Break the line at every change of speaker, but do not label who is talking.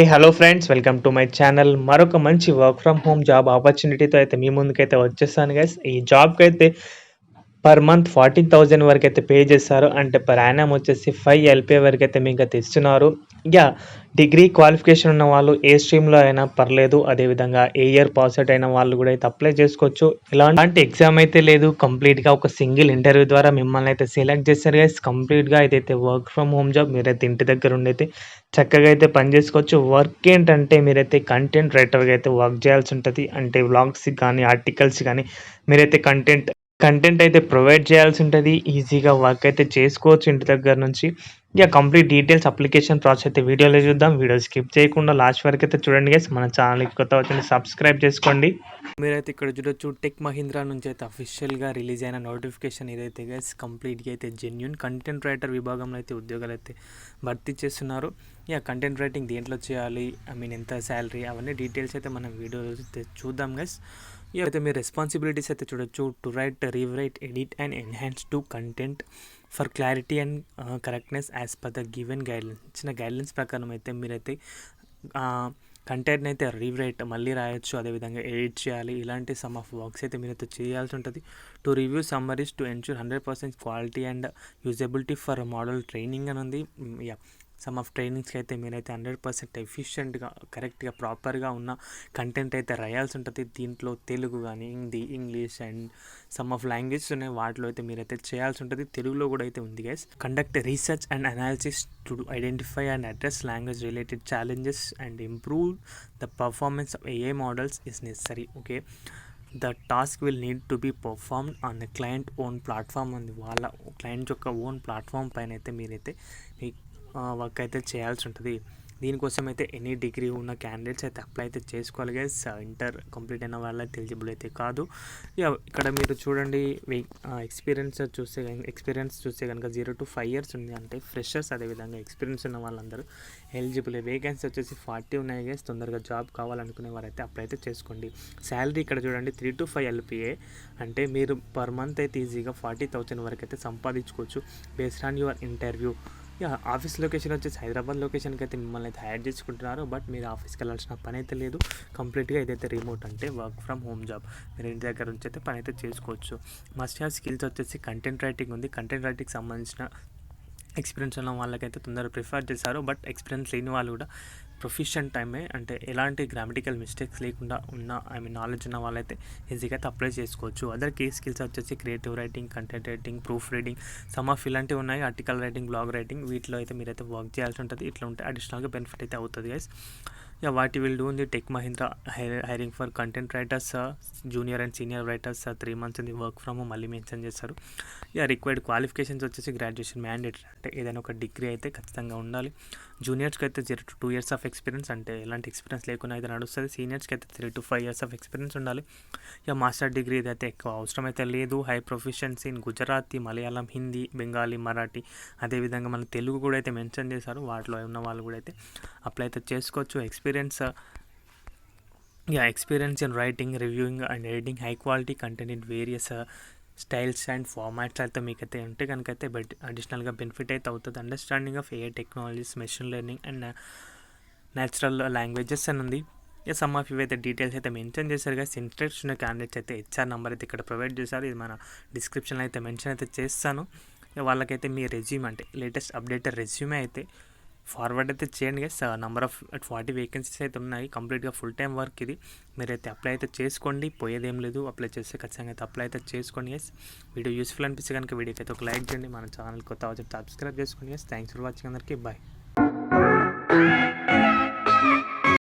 Hello friends, welcome to my channel. మరొక మంచి work from home job ఆపర్చునిటీతో అయితే మీ ముందుకైతే వచ్చేసాను గైస్. ఈ జాబ్‌కైతే పర్ మంత్ 14,000 వరకైతే పే చేస్తారు. అంటే పర్ యానం వచ్చేసి 5 ఎల్‌పీఏ వరకైతే మీకైతే ఇస్తున్నారు. డిగ్రీ క్వాలిఫికేషన్ ఉన్న వాళ్ళు ఏ స్ట్రీమ్‌లో అయినా పర్లేదు. అదేవిధంగా ఏ ఇయర్ పాస్ అవుట్ అయిన వాళ్ళు కూడా అయితే అప్లై చేసుకోవచ్చు. ఇలాంటి ఎగ్జామ్ అయితే లేదు. కంప్లీట్‌గా ఒక సింగిల్ ఇంటర్వ్యూ ద్వారా మిమ్మల్ని అయితే సెలెక్ట్ చేస్తారు గైస్. కంప్లీట్‌గా ఇదైతే వర్క్ ఫ్రమ్ హోమ్ జాబ్. మీరైతే ఇంటి దగ్గర ఉండి అయితే చక్కగా అయితే పని చేసుకోవచ్చు. వర్క్ ఏంటంటే మీరైతే కంటెంట్ రైటర్‌గా అయితే వర్క్ చేయాల్సి ఉంటది. అంటే వ్లాగ్స్‌కి కానీ, ఆర్టికల్స్ కానీ మీరైతే కంటెంట్ అయితే ప్రొవైడ్ చేయాల్సి ఉంటది. ఈజీగా వర్క్ అయితే చేసుకోవచ్చు ఇంటి దగ్గర నుంచి. కంప్లీట్ డీటెయిల్స్ అప్లికేషన్ ప్రాసెస్ అయితే వీడియోలో చూద్దాం. వీడియో స్కిప్ చేయకుండా లాస్ట్ వరకు అయితే చూడండి గైస్. మన ఛానల్‌కి కొత్త వచ్చింది సబ్స్క్రైబ్ చేసుకోండి. మీరైతే ఇక్కడ చూడొచ్చు, టెక్ మహీంద్రా నుంచి అయితే అఫీషియల్‌గా రిలీజ్ అయిన నోటిఫికేషన్ ఇదైతే గైస్. కంప్లీట్‌గా అయితే జెన్యూన్ కంటెంట్ రైటర్ విభాగంలో అయితే ఉద్యోగాలు అయితే భర్తీ చేస్తున్నారు. కంటెంట్ రైటింగ్ దేంట్లో చేయాలి, ఎంత శాలరీ, అవన్నీ డీటెయిల్స్ అయితే మనం వీడియోలో అయితే చూద్దాం గైస్. అయితే మీ రెస్పాన్సిబిలిటీస్ అయితే చూడొచ్చు. To right, rewrite, edit and enhance to content for clarity and correctness as per the given guidelines. ఇచ్చిన గైడ్లైన్స్ ప్రకారం అయితే మీరైతే కంటెంట్ని అయితే రీరైట్ మళ్ళీ రాయొచ్చు, అదేవిధంగా ఎడిట్ చేయాలి. ఇలాంటి సమ్ ఆఫ్ వర్క్స్ అయితే మీరైతే చేయాల్సి ఉంటుంది. To review summaries to ensure 100% quality and usability for model training అని ఉంది. సమ్ ఆఫ్ ట్రైనింగ్స్కి అయితే మీరైతే 100% ఎఫిషియెంట్గా, కరెక్ట్గా, ప్రాపర్గా ఉన్న కంటెంట్ అయితే రాయాల్సి ఉంటుంది. దీంట్లో తెలుగు కానీ, Hindi, English and some of languages ఉన్నాయి. వాటిలో అయితే మీరైతే చేయాల్సి ఉంటుంది. తెలుగులో కూడా అయితే ఉంది guys. Conduct research and analysis to identify and address language related challenges and improve the performance of AI models is necessary. Okay, the task will need to be performed on the client own platform ఉంది. వాళ్ళ client యొక్క own platform పైన అయితే మీరైతే మీ work అయితే చేయాల్సి ఉంటుంది. దీనికోసం అయితే ఎనీ డిగ్రీ ఉన్న క్యాండిడేట్స్ అయితే అప్లై అయితే చేసుకోవాలి గైస్. ఇంటర్ కంప్లీట్ అయిన వాళ్ళకి ఎలిజిబుల్ అయితే కాదు. ఇక్కడ మీరు చూడండి, ఎక్స్పీరియన్స్ చూస్తే కనుక 0 to 5 years ఉంది. అంటే ఫ్రెషర్స్, అదేవిధంగా ఎక్స్పీరియన్స్ ఉన్న వాళ్ళందరూ ఎలిజిబుల్. వేకెన్సీ వచ్చేసి 40 ఉన్నాయి గైస్. తొందరగా జాబ్ కావాలనుకునే వారైతే అప్లై అయితే చేసుకోండి. శాలరీ ఇక్కడ చూడండి, 3 to 5 ఎల్‌పీఏ. అంటే మీరు పర్ మంత్ అయితే ఈజీగా 40,000 వరకు అయితే సంపాదించుకోవచ్చు based on your interview. Office location వచ్చేసి హైదరాబాద్ లొకేషన్కి అయితే మిమ్మల్ని అయితే హైర్ చేసుకుంటున్నారు. బట్ మీరు ఆఫీస్కి వెళ్ళాల్సిన పని అయితే లేదు. కంప్లీట్గా ఇదైతే రిమోట్, అంటే వర్క్ ఫ్రమ్ హోమ్ జాబ్. మీరు ఇంటి దగ్గర నుంచి అయితే పని అయితే చేసుకోవచ్చు. మస్ట్ హ్యావ్ స్కిల్స్ వచ్చేసి కంటెంట్ రైటింగ్ ఉంది. కంటెంట్ రైటింగ్కి సంబంధించిన ఎక్స్పీరియన్స్ ఉన్న వాళ్ళకైతే తొందరగా ప్రిఫర్ చేశారు. బట్ ఎక్స్పీరియన్స్ లేని వాళ్ళు కూడా ప్రొఫిషియంట్ టైమే, అంటే ఎలాంటి గ్రామటికల్ మిస్టేక్స్ లేకుండా ఉన్న నాలెడ్జ్ ఉన్న వాళ్ళైతే ఈజీగా అయితే అప్లై చేసుకోవచ్చు. అదర్ కీ స్కిల్స్ వచ్చేసి creative writing, content writing, proof reading, some of ఇలాంటివి ఉన్నాయి. ఆర్టికల్ రైటింగ్, బ్లాగ్ రైటింగ్, వీటిలో అయితే మీరైతే వర్క్ చేయాల్సి ఉంటుంది. ఇట్లా ఉంటే అడిషనల్గా బెనిఫిట్ అయితే అవుతుంది guys. What will do in the tech Mahindra hiring for content writers, junior and senior writers, 3 months ఇది వర్క్ ఫ్రమ్ హోమ్ మళ్ళీ మెన్షన్ చేస్తారు. రిక్వైర్డ్ క్వాలిఫికేషన్స్ వచ్చేసి గ్రాడ్యుయేషన్ మ్యాండేటరీ, అంటే ఏదైనా ఒక డిగ్రీ అయితే ఖచ్చితంగా ఉండాలి. జూనియర్స్కి అయితే 0 to 2 years ఆఫ్ ఎక్స్పీరియన్స్, అంటే ఎలాంటి ఎక్స్పీరియన్స్ లేకుండా అయితే నడుస్తుంది. సీనియర్స్కి అయితే 3 to 5 years ఆఫ్ ఎక్స్పీరియన్స్ ఉండాలి. మాస్టర్ డిగ్రీ ఇదైతే ఎక్కువ అవసరం అయితే లేదు. High proficiency in Gujarati, Malayalam, Hindi, Bengali, Marathi, అదేవిధంగా మన తెలుగు కూడా అయితే మెన్షన్ చేశారు. వాటిలో ఉన్న వాళ్ళు కూడా అయితే అప్లై అయితే చేసుకోవచ్చు. Experience in writing, reviewing and editing high quality content in various styles and formats అయితే మీకైతే ఉంటే కనుకైతే అడిషనల్గా బెనిఫిట్ అయితే అవుతుంది. Understanding of AI technologies, machine learning and natural languages అని ఉంది. సమ్ ఆఫ్ ఇవైతే డీటెయిల్స్ అయితే మెన్షన్ చేశారు కదా. ఇంట్రెస్ట్ ఉన్న క్యాండిడేట్స్ అయితే హెచ్ఆర్ నెంబర్ అయితే ఇక్కడ ప్రొవైడ్ చేశారు. ఇది మన డిస్క్రిప్షన్లో అయితే మెన్షన్ అయితే చేస్తాను. వాళ్ళకైతే మీ రెజ్యూమ్, అంటే లేటెస్ట్ అప్డేటెడ్ రెజ్యూమే అయితే ఫార్వర్డ్ అయితే చేయండి గైస్. నెంబర్ ఆఫ్ 40 వేకెన్సీస్ అయితే ఉన్నాయి. కంప్లీట్గా ఫుల్ టైం వర్క్ ఇది. మీరైతే అప్లై అయితే చేసుకోండి, పోయేదేం లేదు. అప్లై చేస్తే ఖచ్చితంగా అయితే అప్లై అయితే చేసుకోండి గైస్. వీడియో యూస్ఫుల్ అనిపిస్తే కనుక వీడియోకి అయితే ఒక లైక్ చేయండి. మన ఛానల్ కొత్త వచ్చి సబ్స్క్రైబ్ చేసుకోండి గైస్. థ్యాంక్స్ ఫర్ వాచింగ్ అందరికీ. బాయ్.